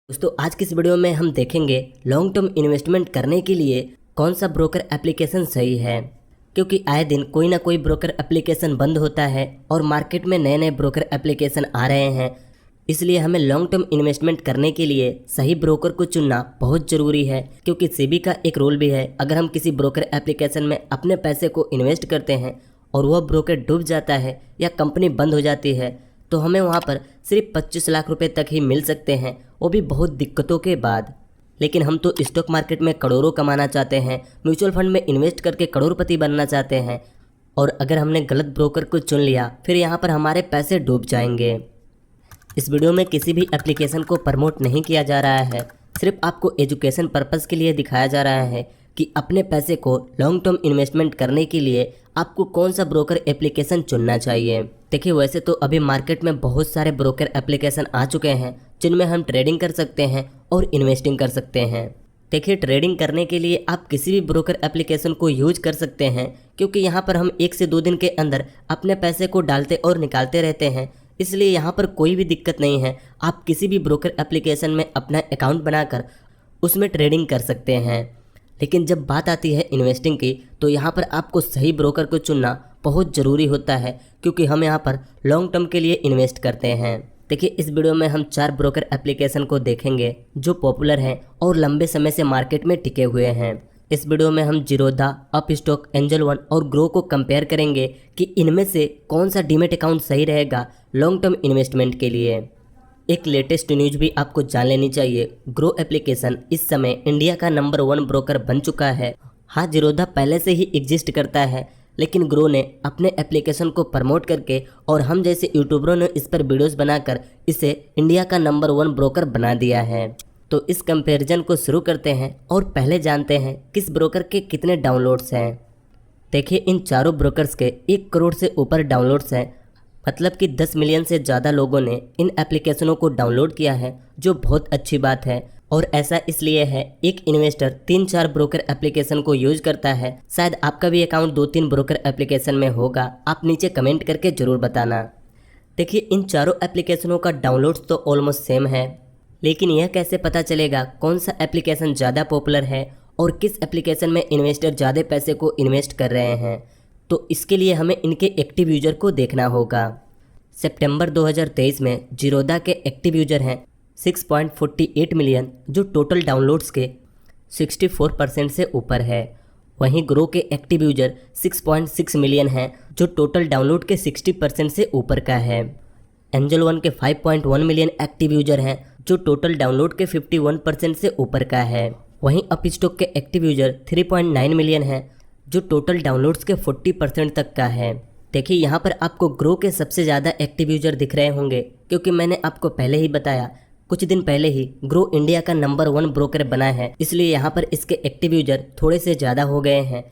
दोस्तों आज की इस वीडियो में हम देखेंगे लॉन्ग टर्म इन्वेस्टमेंट करने के लिए कौन सा ब्रोकर एप्लीकेशन सही है। क्योंकि आए दिन कोई ना कोई ब्रोकर एप्लीकेशन बंद होता है और मार्केट में नए नए ब्रोकर एप्लीकेशन आ रहे हैं। इसलिए हमें लॉन्ग टर्म इन्वेस्टमेंट करने के लिए सही ब्रोकर को चुनना बहुत ज़रूरी है। क्योंकि सेबी का एक रूल भी है, अगर हम किसी ब्रोकर एप्लीकेशन में अपने पैसे को इन्वेस्ट करते हैं और वह ब्रोकर डूब जाता है या कंपनी बंद हो जाती है तो हमें वहाँ पर सिर्फ 25 लाख रुपए तक ही मिल सकते हैं, वो भी बहुत दिक्कतों के बाद। लेकिन हम तो स्टॉक मार्केट में करोड़ों कमाना चाहते हैं, म्यूचुअल फंड में इन्वेस्ट करके करोड़पति बनना चाहते हैं, और अगर हमने गलत ब्रोकर को चुन लिया फिर यहाँ पर हमारे पैसे डूब जाएंगे। इस वीडियो में किसी भी एप्लीकेशन को प्रमोट नहीं किया जा रहा है, सिर्फ आपको एजुकेशन पर्पज़ के लिए दिखाया जा रहा है कि अपने पैसे को लॉन्ग टर्म इन्वेस्टमेंट करने के लिए आपको कौन सा ब्रोकर एप्लीकेशन चुनना चाहिए। देखिए वैसे तो अभी मार्केट में बहुत सारे ब्रोकर एप्लीकेशन आ चुके हैं जिनमें हम ट्रेडिंग कर सकते हैं और इन्वेस्टिंग कर सकते हैं। देखिए ट्रेडिंग करने के लिए आप किसी भी ब्रोकर एप्लीकेशन को यूज कर सकते हैं, क्योंकि यहाँ पर हम 1 से 2 दिन के अंदर अपने पैसे को डालते और निकालते रहते हैं, इसलिए यहाँ पर कोई भी दिक्कत नहीं है। आप किसी भी ब्रोकर एप्लीकेशन में अपना अकाउंट बनाकर उसमें ट्रेडिंग कर सकते हैं। लेकिन जब बात आती है इन्वेस्टिंग की तो यहाँ पर आपको सही ब्रोकर को चुनना बहुत ज़रूरी होता है, क्योंकि हम यहाँ पर लॉन्ग टर्म के लिए इन्वेस्ट करते हैं। देखिए इस वीडियो में हम 4 ब्रोकर एप्लीकेशन को देखेंगे जो पॉपुलर हैं और लंबे समय से मार्केट में टिके हुए हैं। इस वीडियो में हम जीरोधा, अपस्टॉक, एंजल वन और ग्रो को कंपेयर करेंगे कि इनमें से कौन सा डीमेट अकाउंट सही रहेगा लॉन्ग टर्म इन्वेस्टमेंट के लिए। एक लेटेस्ट न्यूज भी आपको जान लेनी चाहिए, ग्रो एप्लीकेशन इस समय इंडिया का नंबर 1 ब्रोकर बन चुका है। हाँ, जीरोधा पहले से ही एग्जिस्ट करता है, लेकिन ग्रो ने अपने एप्लीकेशन को प्रमोट करके और हम जैसे यूट्यूबरों ने इस पर वीडियोस बनाकर इसे इंडिया का नंबर 1 ब्रोकर बना दिया है। तो इस कंपैरिजन को शुरू करते हैं और पहले जानते हैं किस ब्रोकर के कितने डाउनलोड्स हैं। देखिए इन चारों ब्रोकर्स के 1 करोड़ से ऊपर डाउनलोड्स हैं, मतलब कि 10 मिलियन से ज़्यादा लोगों ने इन एप्लीकेशनों को डाउनलोड किया है, जो बहुत अच्छी बात है। और ऐसा इसलिए है, एक इन्वेस्टर 3-4 ब्रोकर एप्लीकेशन को यूज करता है। शायद आपका भी अकाउंट 2-3 ब्रोकर एप्लीकेशन में होगा, आप नीचे कमेंट करके ज़रूर बताना। देखिए इन चारों एप्लीकेशनों का डाउनलोड्स तो ऑलमोस्ट सेम है, लेकिन यह कैसे पता चलेगा कौन सा एप्लीकेशन ज़्यादा पॉपुलर है और किस एप्लीकेशन में इन्वेस्टर ज़्यादा पैसे को इन्वेस्ट कर रहे हैं। तो इसके लिए हमें इनके एक्टिव यूज़र को देखना होगा। सितंबर 2023 में जीरोधा के एक्टिव यूज़र हैं 6.48 मिलियन, जो टोटल डाउनलोड्स के 64% से ऊपर है। वहीं ग्रो के एक्टिव यूज़र 6.6 मिलियन हैं, जो टोटल डाउनलोड के 60% से ऊपर का है। एंजल वन के 5.1 मिलियन एक्टिव यूज़र हैं, जो टोटल डाउनलोड के 51% से ऊपर का है। वहीं अपस्टॉक के एक्टिव यूज़र 3.9 मिलियन हैं, जो टोटल डाउनलोड्स के 40% तक का है। देखिए यहाँ पर आपको ग्रो के सबसे ज़्यादा एक्टिव यूज़र दिख रहे होंगे, क्योंकि मैंने आपको पहले ही बताया, कुछ दिन पहले ही ग्रो इंडिया का नंबर 1 ब्रोकर बना है, इसलिए यहाँ पर इसके एक्टिव यूज़र थोड़े से ज़्यादा हो गए हैं।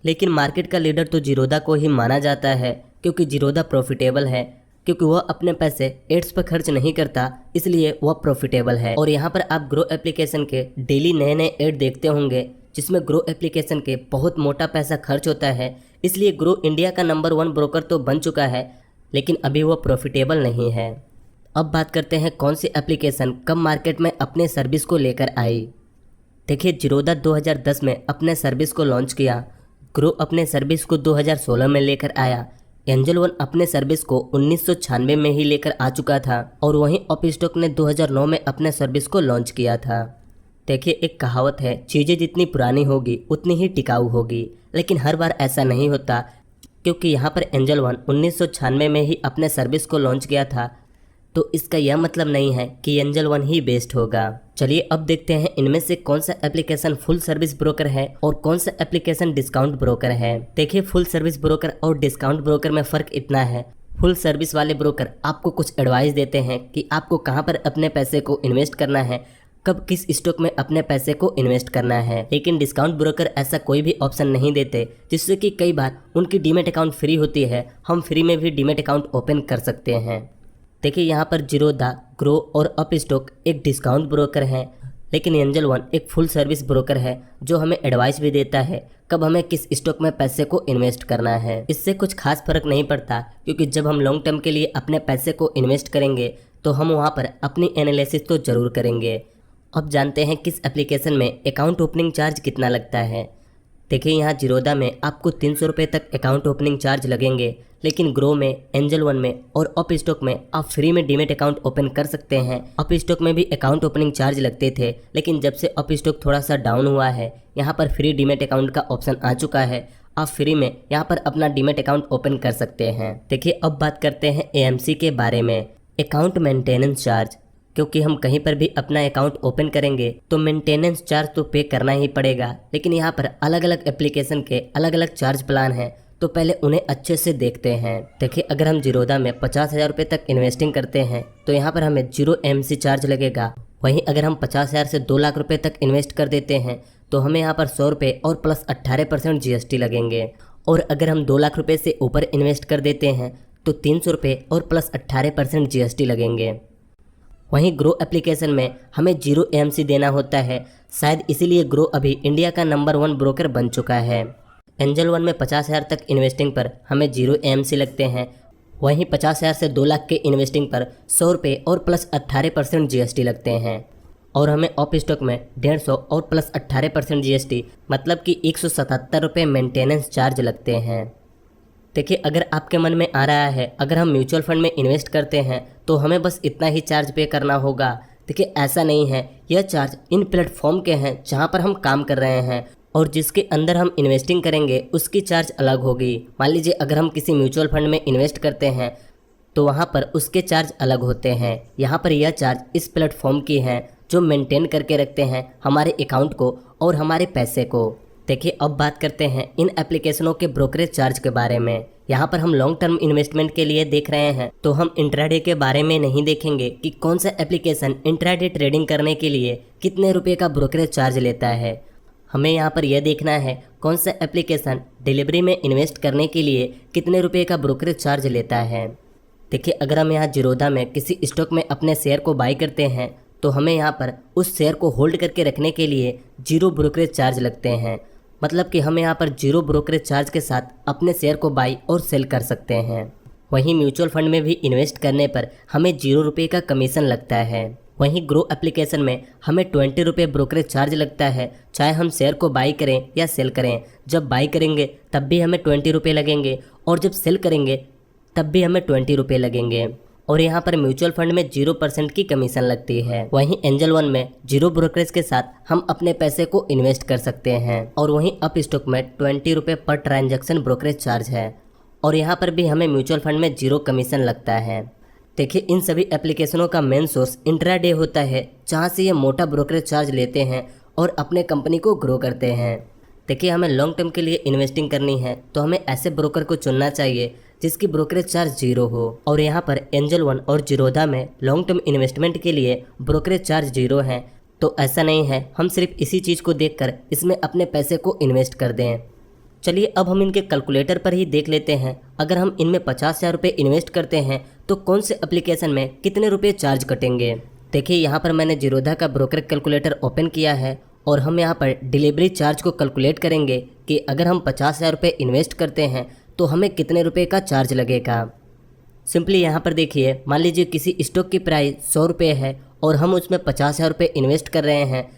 लेकिन मार्केट का लीडर तो जीरोधा को ही माना जाता है, क्योंकि जीरोधा प्रॉफिटेबल है, क्योंकि वह अपने पैसे एड्स पर खर्च नहीं करता, इसलिए वह प्रॉफिटेबल है। और यहाँ पर आप ग्रो एप्लीकेशन के डेली नए नए ऐड देखते होंगे, जिसमें ग्रो एप्लीकेशन के बहुत मोटा पैसा खर्च होता है। इसलिए ग्रो इंडिया का नंबर 1 ब्रोकर तो बन चुका है, लेकिन अभी वह प्रॉफिटेबल नहीं है। अब बात करते हैं कौन सी एप्लीकेशन कब मार्केट में अपने सर्विस को लेकर आई। देखिए जीरोधा 2010 में अपने सर्विस को लॉन्च किया, ग्रो अपने सर्विस को 2016 में लेकर आया, एंजल वन अपने सर्विस को 1996 में ही लेकर आ चुका था, और वहीं अपस्टॉक ने 2009 में अपने सर्विस को लॉन्च किया था। देखिए एक कहावत है, चीज़ें जितनी पुरानी होगी उतनी ही टिकाऊ होगी, लेकिन हर बार ऐसा नहीं होता, क्योंकि यहाँ पर एंजल वन 1996 में ही अपने सर्विस को लॉन्च किया था, तो इसका यह मतलब नहीं है कि एंजल वन ही बेस्ट होगा। चलिए अब देखते हैं इनमें से कौन सा एप्लीकेशन फुल सर्विस ब्रोकर है और कौन सा एप्लीकेशन डिस्काउंट ब्रोकर है। देखिए फुल सर्विस ब्रोकर और डिस्काउंट ब्रोकर में फ़र्क इतना है, फुल सर्विस वाले ब्रोकर आपको कुछ एडवाइस देते हैं कि आपको कहाँ पर अपने पैसे को इन्वेस्ट करना है, कब किस स्टॉक में अपने पैसे को इन्वेस्ट करना है। लेकिन डिस्काउंट ब्रोकर ऐसा कोई भी ऑप्शन नहीं देते, जिससे कि कई बार उनकी डीमेट अकाउंट फ्री होती है, हम फ्री में भी डीमेट अकाउंट ओपन कर सकते हैं। देखिए यहाँ पर जीरोधा, ग्रो और अपस्टॉक एक डिस्काउंट ब्रोकर हैं, लेकिन एंजल वन एक फुल सर्विस ब्रोकर है, जो हमें एडवाइस भी देता है कब हमें किस स्टॉक में पैसे को इन्वेस्ट करना है। इससे कुछ खास फर्क नहीं पड़ता, क्योंकि जब हम लॉन्ग टर्म के लिए अपने पैसे को इन्वेस्ट करेंगे तो हम वहाँ पर अपनी एनालिसिस तो ज़रूर करेंगे। अब जानते हैं किस एप्लीकेशन में अकाउंट ओपनिंग चार्ज कितना लगता है। देखिए यहाँ जीरोधा में आपको 300 रुपये तक अकाउंट ओपनिंग चार्ज लगेंगे, लेकिन ग्रो में, एंजल वन में और अप स्टॉक में आप फ्री में डीमेट अकाउंट ओपन कर सकते हैं। अप स्टॉक में भी अकाउंट ओपनिंग चार्ज लगते थे, लेकिन जब से अप स्टॉक थोड़ा सा डाउन हुआ है, यहाँ पर फ्री डीमेट अकाउंट का ऑप्शन आ चुका है। आप फ्री में यहाँ पर अपना डीमेट अकाउंट ओपन कर सकते हैं। देखिए अब बात करते हैं एएमसी के बारे में, अकाउंट मेंटेनेंस चार्ज। क्योंकि हम कहीं पर भी अपना अकाउंट ओपन करेंगे तो मेंटेनेंस चार्ज तो पे करना ही पड़ेगा, लेकिन यहाँ पर अलग अलग एप्लीकेशन के अलग अलग चार्ज प्लान हैं, तो पहले उन्हें अच्छे से देखते हैं। देखिए अगर हम जीरोधा में 50,000 रुपये तक इन्वेस्टिंग करते हैं तो यहाँ पर हमें 0 एमसी चार्ज लगेगा। वहीं अगर हम 50,000 से 2 लाख रुपये तक इन्वेस्ट कर देते हैं तो हमें यहाँ पर 100 रुपये और प्लस 18% जीएसटी लगेंगे। और अगर हम 2 लाख रुपये से ऊपर इन्वेस्ट कर देते हैं तो 300 रुपये और प्लस 18% जीएसटी लगेंगे। वहीं ग्रो एप्लीकेशन में हमें 0 एएमसी देना होता है, शायद इसीलिए ग्रो अभी इंडिया का नंबर 1 ब्रोकर बन चुका है। एंजल वन में 50,000 तक इन्वेस्टिंग पर हमें 0 एएमसी लगते हैं। वहीं 50,000 से 2 लाख के इन्वेस्टिंग पर 100 रुपये और प्लस 18% जीएसटी लगते हैं। और हमें अप स्टॉक में 150 और प्लस 18% जीएसटी, मतलब कि 177 रुपये मेंटेनेंस चार्ज लगते हैं। देखिए अगर आपके मन में आ रहा है अगर हम म्यूचुअल फंड में इन्वेस्ट करते हैं तो हमें बस इतना ही चार्ज पे करना होगा, देखिए ऐसा नहीं है। यह चार्ज इन प्लेटफॉर्म के हैं जहां पर हम काम कर रहे हैं, और जिसके अंदर हम इन्वेस्टिंग करेंगे उसकी चार्ज अलग होगी। मान लीजिए अगर हम किसी म्यूचुअल फंड में इन्वेस्ट करते हैं तो वहाँ पर उसके चार्ज अलग होते हैं। यहाँ पर यह चार्ज इस प्लेटफॉर्म की हैं जो मेंटेन करके रखते हैं हमारे अकाउंट को और हमारे पैसे को। देखिए अब बात करते हैं इन एप्लीकेशनों के ब्रोकरेज चार्ज के बारे में। यहाँ पर हम लॉन्ग टर्म इन्वेस्टमेंट के लिए देख रहे हैं तो हम इंट्राडे के बारे में नहीं देखेंगे कि कौन सा एप्लीकेशन इंट्राडे ट्रेडिंग करने के लिए कितने रुपए का ब्रोकरेज चार्ज लेता है। हमें यहाँ पर यह देखना है कौन सा एप्लीकेशन डिलीवरी में इन्वेस्ट करने के लिए कितने रुपए का ब्रोकरेज चार्ज लेता है। देखिए अगर हम यहाँ जीरोधा में किसी स्टॉक में अपने शेयर को बाई करते हैं तो हमें यहाँ पर उस शेयर को होल्ड करके रखने के लिए 0 ब्रोकरेज चार्ज लगते हैं, मतलब कि हम यहाँ पर 0 ब्रोकरेज चार्ज के साथ अपने शेयर को बाई और सेल कर सकते हैं। वहीं म्यूचुअल फंड में भी इन्वेस्ट करने पर हमें 0 रुपये का कमीशन लगता है। वहीं ग्रो एप्लीकेशन में हमें 20 रुपये ब्रोकरेज चार्ज लगता है, चाहे हम शेयर को बाई करें या सेल करें। जब बाई करेंगे तब भी हमें 20 रुपये लगेंगे और जब सेल करेंगे तब भी हमें 20 रुपये लगेंगे। और यहाँ पर म्यूचुअल फंड में 0% की कमीशन लगती है। वहीं एंजल वन में 0 ब्रोकरेज के साथ हम अपने पैसे को इन्वेस्ट कर सकते हैं। और वहीं अप स्टॉक में 20 रुपये पर ट्रांजैक्शन ब्रोकरेज चार्ज है, और यहाँ पर भी हमें म्यूचुअल फंड में 0 कमीशन लगता है। देखिए इन सभी एप्लीकेशनों का मेन सोर्स इंट्राडे होता है, जहाँ से ये मोटा ब्रोकरेज चार्ज लेते हैं और अपने कंपनी को ग्रो करते हैं। देखिए हमें लॉन्ग टर्म के लिए इन्वेस्टिंग करनी है तो हमें ऐसे ब्रोकर को चुनना चाहिए जिसकी ब्रोकरेज चार्ज 0 हो। और यहाँ पर एंजल वन और जीरोधा में लॉन्ग टर्म इन्वेस्टमेंट के लिए ब्रोकरेज चार्ज 0 है, तो ऐसा नहीं है हम सिर्फ इसी चीज़ को देखकर इसमें अपने पैसे को इन्वेस्ट कर दें। चलिए अब हम इनके कैलकुलेटर पर ही देख लेते हैं। अगर हम इनमें 50,000 रुपये इन्वेस्ट करते हैं तो कौन से एप्लीकेशन में कितने रुपये चार्ज कटेंगे। देखिए यहाँ पर मैंने जीरोधा का ब्रोकर कैलकुलेटर ओपन किया है और हम यहाँ पर डिलीवरी चार्ज को कैलकुलेट करेंगे कि अगर हम 50,000 रुपये इन्वेस्ट करते हैं तो हमें कितने रुपए का चार्ज लगेगा। सिंपली यहाँ पर देखिए, मान लीजिए किसी स्टॉक की प्राइस 100 रुपये है और हम उसमें 50,000 रुपये इन्वेस्ट कर रहे हैं,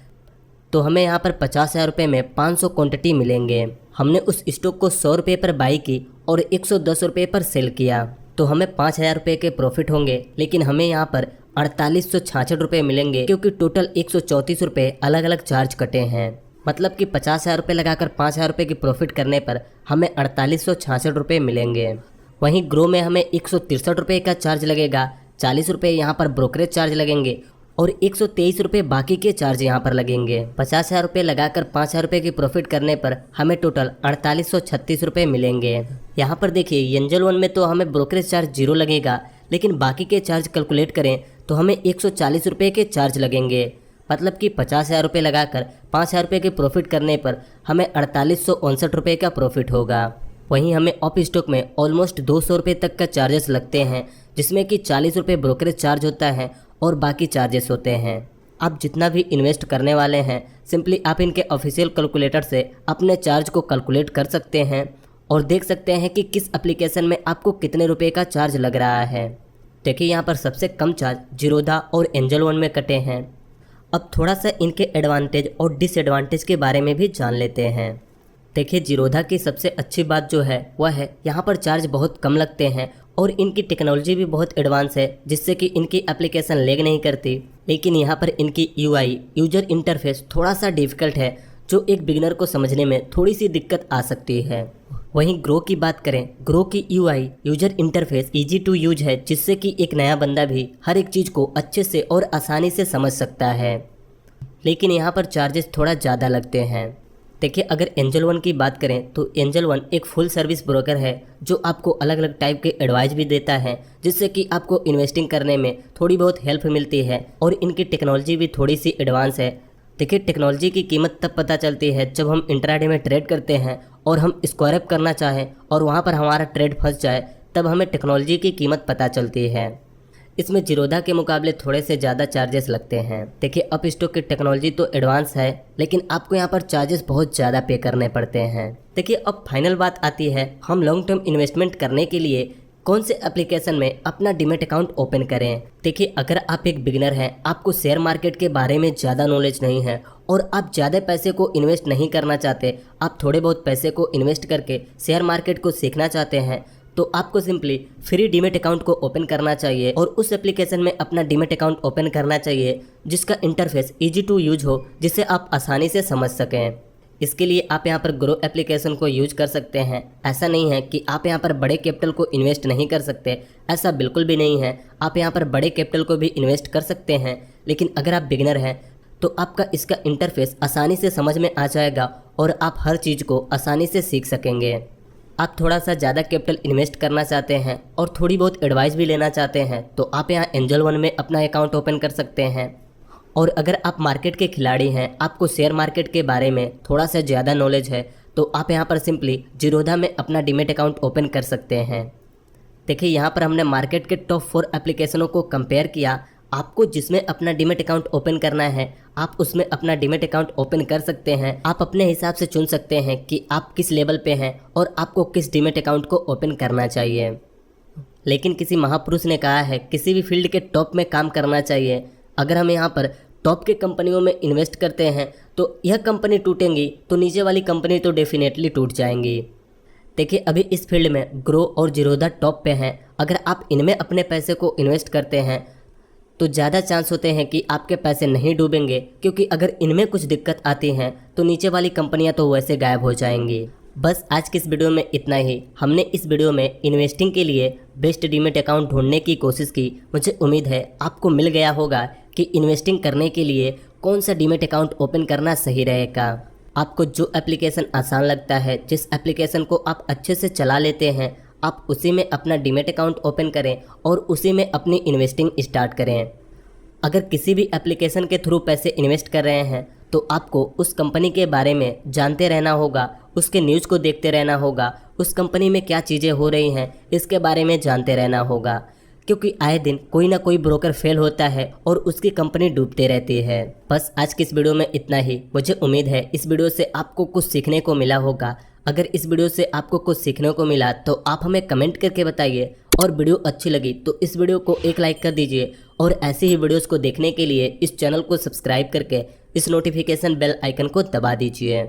तो हमें यहाँ पर 50,000 रुपये में 500 क्वांटिटी मिलेंगे। हमने उस स्टॉक को 100 रुपये पर बाई की और 110 रुपये पर सेल किया, तो हमें 5,000 रुपये के प्रॉफिट होंगे, लेकिन हमें यहाँ पर 4866 रुपये मिलेंगे क्योंकि टोटल 134 रुपये अलग अलग चार्ज कटे हैं। मतलब कि 50,000 रुपये लगाकर 5,000 रुपये की प्रॉफिट करने पर हमें 4866 रुपये मिलेंगे। वहीं ग्रो में हमें 163 रुपये का चार्ज लगेगा, 40 रुपये यहाँ पर ब्रोकरेज चार्ज लगेंगे और 123 रुपये बाकी के चार्ज यहाँ पर लगेंगे। 50,000 रुपये लगाकर 5,000 रुपये की प्रॉफिट करने पर हमें टोटल 4836 रुपये मिलेंगे। यहाँ पर देखिए एंजल वन में तो हमें ब्रोकरेज चार्ज 0 लगेगा, लेकिन बाकी के चार्ज कैलकुलेट करें तो हमें 140 रुपये के चार्ज लगेंगे। मतलब कि 50,000 रुपये लगाकर 5,000 रुपये की प्रॉफिट करने पर हमें 4859 रुपये का प्रॉफिट होगा। वहीं हमें अप स्टॉक में ऑलमोस्ट 200 रुपये तक का चार्जेस लगते हैं, जिसमें कि 40 रुपये ब्रोकरेज चार्ज होता है और बाकी चार्जेस होते हैं। आप जितना भी इन्वेस्ट करने वाले हैं सिंपली आप इनके ऑफिशियल कैलकुलेटर से अपने चार्ज को कैलकुलेट कर सकते हैं और देख सकते हैं कि किस एप्लीकेशन में आपको कितने रुपये का चार्ज लग रहा है। देखिए यहाँ पर सबसे कम चार्ज जीरोधा और एंजल वन में कटे हैं। अब थोड़ा सा इनके एडवांटेज और डिसएडवांटेज के बारे में भी जान लेते हैं। देखिए, जीरोधा की सबसे अच्छी बात जो है वह है यहाँ पर चार्ज बहुत कम लगते हैं और इनकी टेक्नोलॉजी भी बहुत एडवांस है, जिससे कि इनकी एप्लीकेशन लैग नहीं करती। लेकिन यहाँ पर इनकी यूआई यूजर इंटरफेस थोड़ा सा डिफ़िकल्ट है, जो एक बिगिनर को समझने में थोड़ी सी दिक्कत आ सकती है। वहीं ग्रो की बात करें, ग्रो की UI user interface easy to use है, जिससे कि एक नया बंदा भी हर एक चीज़ को अच्छे से और आसानी से समझ सकता है। लेकिन यहाँ पर चार्जेस थोड़ा ज़्यादा लगते हैं। देखिए, अगर एंजल वन की बात करें तो एंजल वन एक फुल सर्विस ब्रोकर है जो आपको अलग अलग टाइप के एडवाइस भी देता है, जिससे कि आपको इन्वेस्टिंग करने में थोड़ी बहुत हेल्प मिलती है और इनकी टेक्नोलॉजी भी थोड़ी सी एडवांस है। देखिए, टेक्नोलॉजी की कीमत तब पता चलती है जब हम इंट्राडे में ट्रेड करते हैं और हम स्क्वायर अप करना चाहें और वहाँ पर हमारा ट्रेड फंस जाए, तब हमें टेक्नोलॉजी की कीमत पता चलती है। इसमें जीरोधा के मुकाबले थोड़े से ज़्यादा चार्जेस लगते हैं। देखिए, अप स्टॉक की टेक्नोलॉजी तो एडवांस है, लेकिन आपको यहाँ पर चार्जेस बहुत ज़्यादा पे करने पड़ते हैं। देखिए, अब फाइनल बात आती है, हम लॉन्ग टर्म इन्वेस्टमेंट करने के लिए कौन से एप्लीकेशन में अपना डीमैट अकाउंट ओपन करें। देखिए, अगर आप एक बिगिनर हैं, आपको शेयर मार्केट के बारे में ज़्यादा नॉलेज नहीं है और आप ज़्यादा पैसे को इन्वेस्ट नहीं करना चाहते, आप थोड़े बहुत पैसे को इन्वेस्ट करके शेयर मार्केट को सीखना चाहते हैं, तो आपको सिंपली फ्री डीमैट अकाउंट को ओपन करना चाहिए और उस एप्लीकेशन में अपना डीमैट अकाउंट ओपन करना चाहिए जिसका इंटरफेस इजी टू यूज हो, जिसे आप आसानी से समझ सकें। इसके लिए आप यहाँ पर ग्रो एप्लीकेशन को यूज कर सकते हैं। ऐसा नहीं है कि आप यहाँ पर बड़े कैपिटल को इन्वेस्ट नहीं कर सकते, ऐसा बिल्कुल भी नहीं है। आप यहाँ पर बड़े कैपिटल को भी इन्वेस्ट कर सकते हैं, लेकिन अगर आप बिगिनर हैं तो आपका इसका इंटरफेस आसानी से समझ में आ जाएगा और आप हर चीज़ को आसानी से सीख सकेंगे। आप थोड़ा सा ज़्यादा कैपिटल इन्वेस्ट करना चाहते हैं और थोड़ी बहुत एडवाइस भी लेना चाहते हैं, तो आप यहाँ एंजल वन में अपना अकाउंट ओपन कर सकते हैं। और अगर आप मार्केट के खिलाड़ी हैं, आपको शेयर मार्केट के बारे में थोड़ा सा ज़्यादा नॉलेज है, तो आप यहाँ पर सिंपली जीरोधा में अपना डीमैट अकाउंट ओपन कर सकते हैं। देखिए, यहाँ पर हमने मार्केट के टॉप 4 एप्लीकेशनों को कंपेयर किया। आपको जिसमें अपना डीमैट अकाउंट ओपन करना है, आप उसमें अपना डीमैट अकाउंट ओपन कर सकते हैं। आप अपने हिसाब से चुन सकते हैं कि आप किस लेवल पे हैं और आपको किस डीमैट अकाउंट को ओपन करना चाहिए। लेकिन किसी महापुरुष ने कहा है, किसी भी फील्ड के टॉप में काम करना चाहिए। अगर हम यहाँ पर टॉप के कंपनियों में इन्वेस्ट करते हैं तो यह कंपनी टूटेंगी तो नीचे वाली कंपनी तो डेफिनेटली टूट जाएंगी। देखिए, अभी इस फील्ड में ग्रो और जीरोधा टॉप पे हैं। अगर आप इनमें अपने पैसे को इन्वेस्ट करते हैं तो ज़्यादा चांस होते हैं कि आपके पैसे नहीं डूबेंगे, क्योंकि अगर इनमें कुछ दिक्कत आती हैं तो नीचे वाली कंपनियां तो वैसे गायब हो जाएंगी। बस आज की इस वीडियो में इतना ही। हमने इस वीडियो में इन्वेस्टिंग के लिए बेस्ट डीमैट अकाउंट ढूंढने की कोशिश की। मुझे उम्मीद है आपको मिल गया होगा कि इन्वेस्टिंग करने के लिए कौन सा डीमैट अकाउंट ओपन करना सही रहेगा। आपको जो एप्लीकेशन आसान लगता है, जिस एप्लीकेशन को आप अच्छे से चला लेते हैं, आप उसी में अपना डीमैट अकाउंट ओपन करें और उसी में अपनी इन्वेस्टिंग स्टार्ट करें। अगर किसी भी एप्लीकेशन के थ्रू पैसे इन्वेस्ट कर रहे हैं तो आपको उस कंपनी के बारे में जानते रहना होगा, उसके न्यूज़ को देखते रहना होगा, उस कंपनी में क्या चीज़ें हो रही हैं इसके बारे में जानते रहना होगा, क्योंकि आए दिन कोई ना कोई ब्रोकर फेल होता है और उसकी कंपनी डूबते रहती है। बस आज की इस वीडियो में इतना ही। मुझे उम्मीद है इस वीडियो से आपको कुछ सीखने को मिला होगा। अगर इस वीडियो से आपको कुछ सीखने को मिला तो आप हमें कमेंट करके बताइए, और वीडियो अच्छी लगी तो इस वीडियो को एक लाइक कर दीजिए और ऐसे ही वीडियोस को देखने के लिए इस चैनल को सब्सक्राइब करके इस नोटिफिकेशन बेल आइकन को दबा दीजिए।